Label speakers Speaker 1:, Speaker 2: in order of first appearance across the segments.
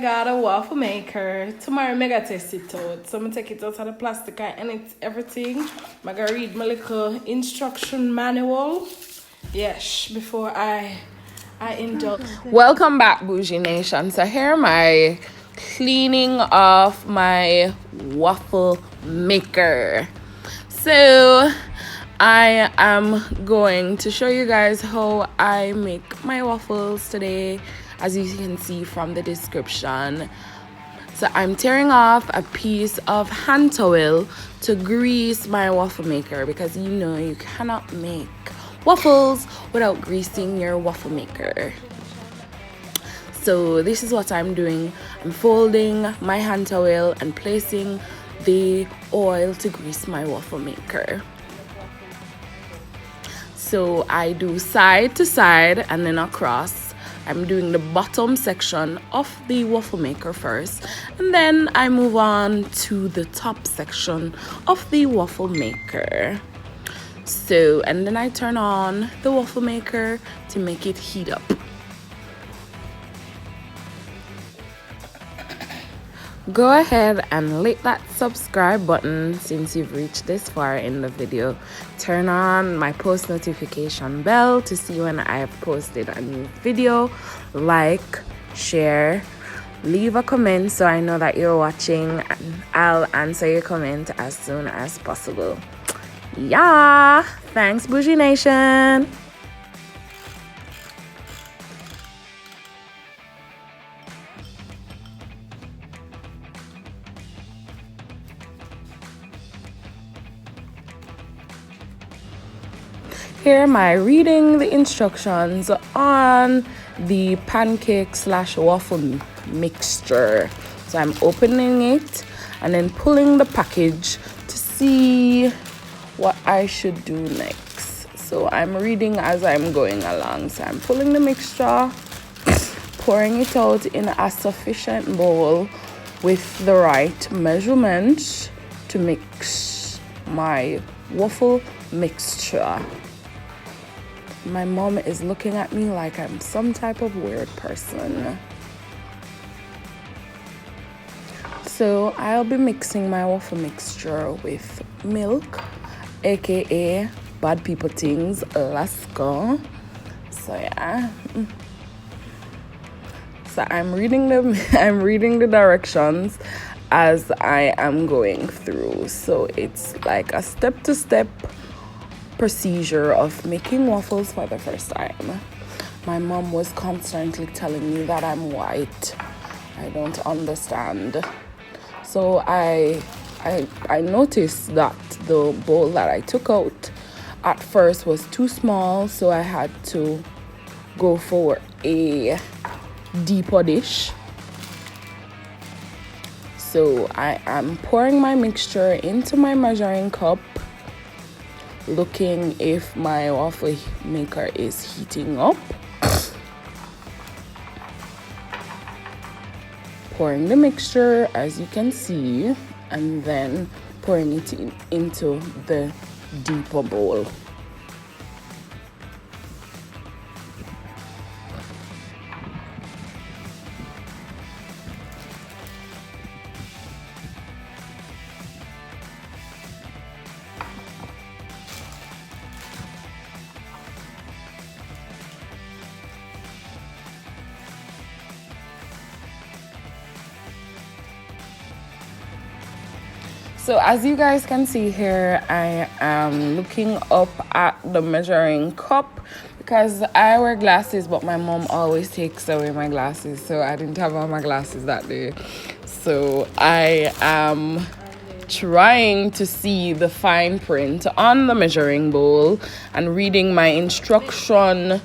Speaker 1: got a waffle maker. Tomorrow I'm gonna test it out. So I'm gonna take it out of the plastic and it's everything. I'm gonna read my little instruction manual. Yes, before I indulge. Welcome back, Bougie Nation. So here am I cleaning off my waffle maker. So I am going to show you guys how I make my waffles today, as you can see from the description. So I'm tearing off a piece of hand towel to grease my waffle maker, because you know you cannot make waffles without greasing your waffle maker. So this is what I'm doing. I'm folding my hand towel and placing the oil to grease my waffle maker. So I do side to side and then across. I'm doing the bottom section of the waffle maker first, and then I move on to the top section of the waffle maker. So, and then I turn on the waffle maker to make it heat up. Go ahead and hit that subscribe button since you've reached this far in the video. Turn on my post notification bell to see when I have posted a new video. Like, share, leave a comment so I know that you're watching, and I'll answer your comment as soon as possible. Yeah, thanks, Bougie Nation. Here am I reading the instructions on the pancake / waffle mixture. So I'm opening it and then pulling the package to see what I should do next. So I'm reading as I'm going along. So I'm pulling the mixture, pouring it out in a sufficient bowl with the right measurement to mix my waffle mixture. My mom is looking at me like I'm some type of weird person. So I'll be mixing my waffle mixture with milk, aka bad people things, Alaska. So yeah. So I'm reading the directions as I am going through. So it's like a step-to-step procedure of making waffles for the first time. My mom was constantly telling me that I'm white. I don't understand. So I noticed that the bowl that I took out at first was too small, so I had to go for a deeper dish. So I am pouring my mixture into my measuring cup, looking if my waffle maker is heating up. Pouring the mixture, as you can see, and then pouring it into the deeper bowl. So as you guys can see here, I am looking up at the measuring cup because I wear glasses, but my mom always takes away my glasses, so I didn't have on my glasses that day. So I am trying to see the fine print on the measuring bowl and reading my instruction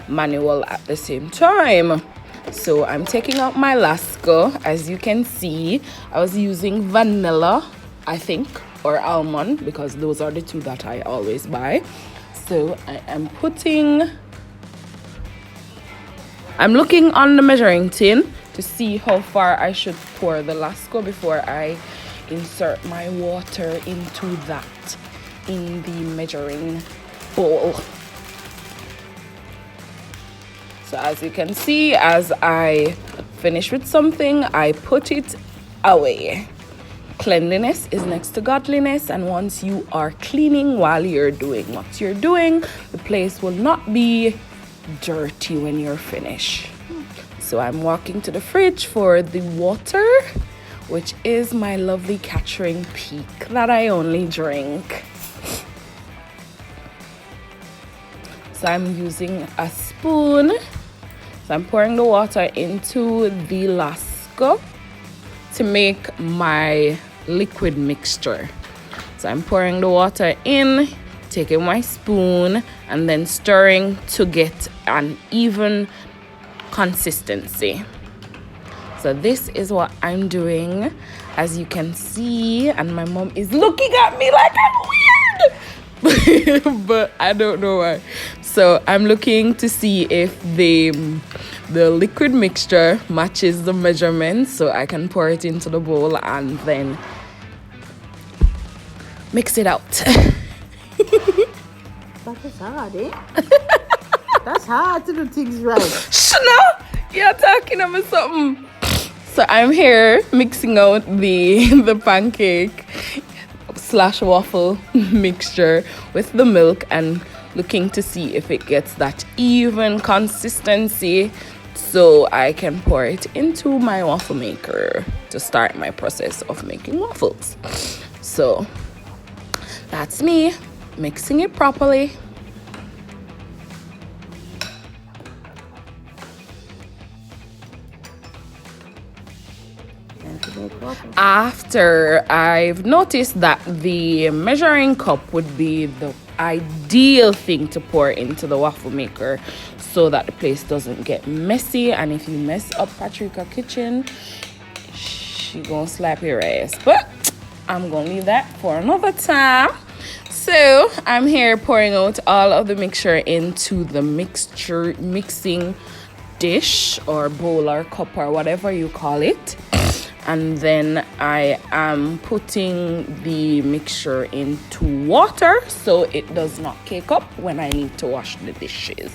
Speaker 1: manual at the same time. So I'm taking out my Lasco. As you can see, I was using vanilla, I think, or almond, because those are the two that I always buy. So I'm looking on the measuring tin to see how far I should pour the Lasco before I insert my water into that in the measuring bowl. So as you can see, as I finish with something, I put it away. Cleanliness is next to godliness, and once you are cleaning while you're doing what you're doing, the place will not be dirty when you're finished. So I'm walking to the fridge for the water, which is my lovely Catherine Peak that I only drink. So I'm using a spoon. So I'm pouring the water into the lasco to make my liquid mixture. So I'm pouring the water in, taking my spoon, and then stirring to get an even consistency. So this is what I'm doing, as you can see, and my mom is looking at me like I'm weird, but I don't know why. So I'm looking to see if the liquid mixture matches the measurements, so I can pour it into the bowl and then mix it out.
Speaker 2: That is hard, eh? That's hard to do things right.
Speaker 1: Shana, you're talking about something. So I'm here mixing out the pancake / waffle mixture with the milk and looking to see if it gets that even consistency so I can pour it into my waffle maker to start my process of making waffles. So that's me mixing it properly. After I've noticed that the measuring cup would be the ideal thing to pour into the waffle maker so that the place doesn't get messy, and if you mess up Patrica's kitchen, she gonna slap your ass. But I'm gonna leave that for another time. So I'm here pouring out all of the mixture into the mixing dish or bowl or cup or whatever you call it. And then I am putting the mixture into water so it does not cake up when I need to wash the dishes.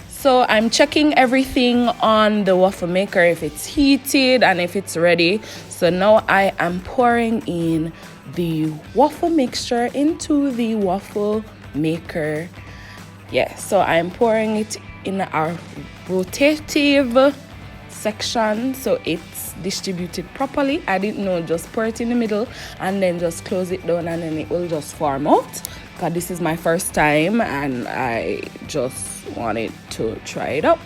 Speaker 1: So I'm checking everything on the waffle maker, if it's heated and if it's ready. So now I am pouring in the waffle mixture into the waffle maker. Yeah, so I'm pouring it in our rotative section so it's distributed properly. I didn't know, just pour it in the middle and then just close it down and then it will just form out, because this is my first time and I just wanted to try it out.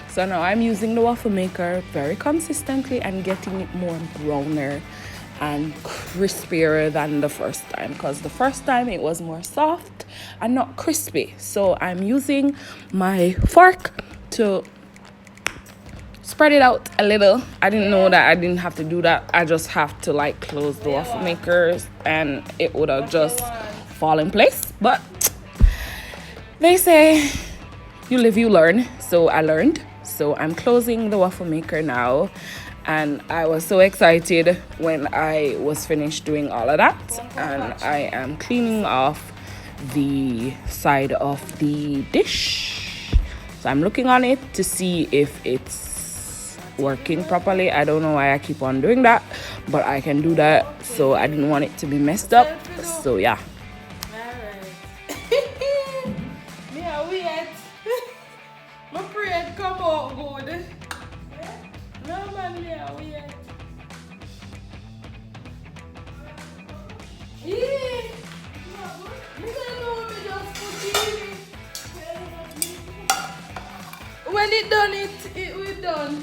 Speaker 1: So now I'm using the waffle maker very consistently and getting it more browner and crispier than the first time, because the first time it was more soft and not crispy. So I'm using my fork to spread it out a little. I didn't know that I didn't have to do that. I just have to like close the waffle makers and it would have just fall in place. But they say you live, you learn. So I learned. So I'm closing the waffle maker now. And I was so excited when I was finished doing all of that. And I am cleaning off the side of the dish. So I'm looking on it to see if it's working properly. I don't know why I keep on doing that, but I can do that. So I didn't want it to be messed up. So yeah.
Speaker 2: Alright. Me a wait. My Preheat come out good. No man, me a wait. Yeah. Me don't know, me just put it. When it done, it will done.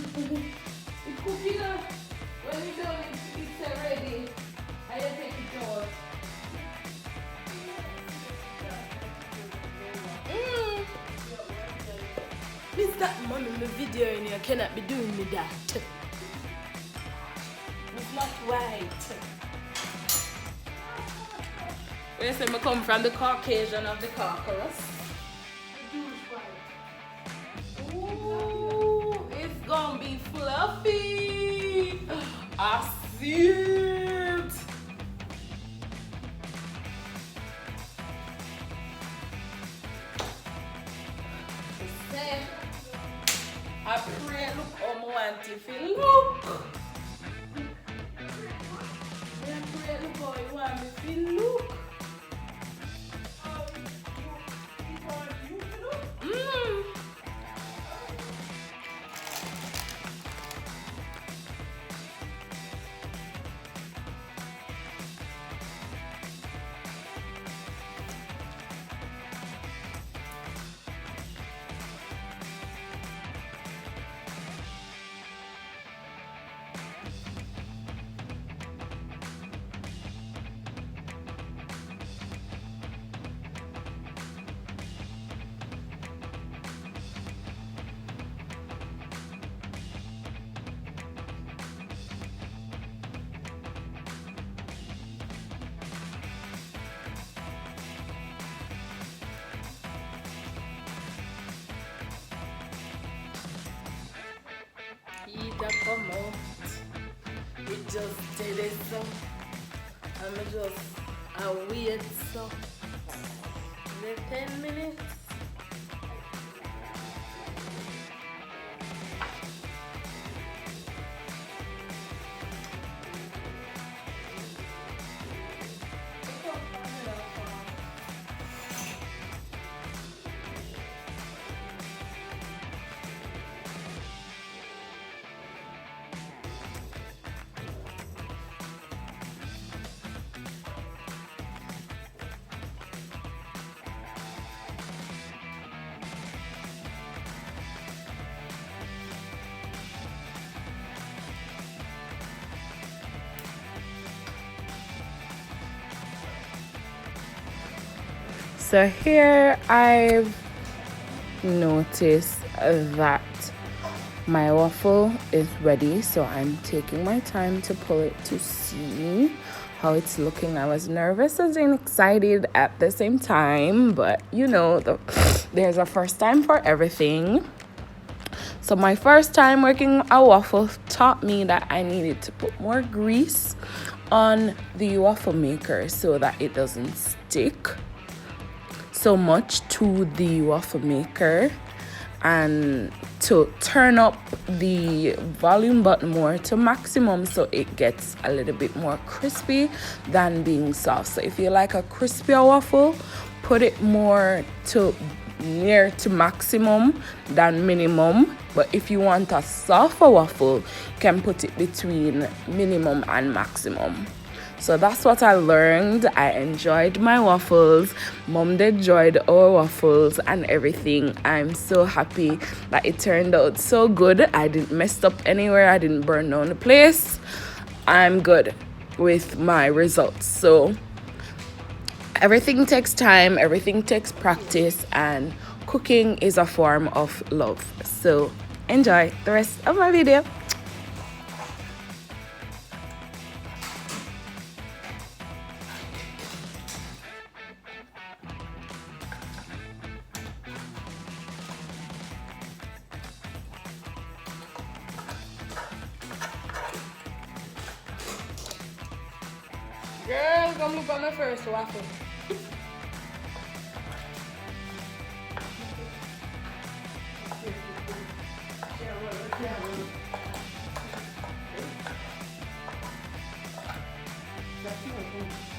Speaker 2: It cooking up. When it done, it's ready. I just take it out. Miss that mom in the video and you cannot be doing me that. It's not right. When you say I come from the Caucasian of the Caucasus. It's gonna be fluffy. I see it. I pray, look how I want
Speaker 1: if you look. The boy want me if you look. Either come out, it just did it so, I'm just wait so, the 10 minutes. So here I've noticed that my waffle is ready, so I'm taking my time to pull it to see how it's looking. I was nervous and excited at the same time, but you know, there's a first time for everything. So my first time working a waffle taught me that I needed to put more grease on the waffle maker so that it doesn't stick so much to the waffle maker, and to turn up the volume button more to maximum so it gets a little bit more crispy than being soft. So if you like a crispier waffle, put it more to near to maximum than minimum. But if you want a softer waffle, you can put it between minimum and maximum. So that's what I learned. I enjoyed my waffles. Mom enjoyed our waffles and everything. I'm so happy that it turned out so good. I didn't mess up anywhere. I didn't burn down the place. I'm good with my results. So everything takes time, everything takes practice, and cooking is a form of love. So enjoy the rest of my video. Girl, come look at my first waffle. That's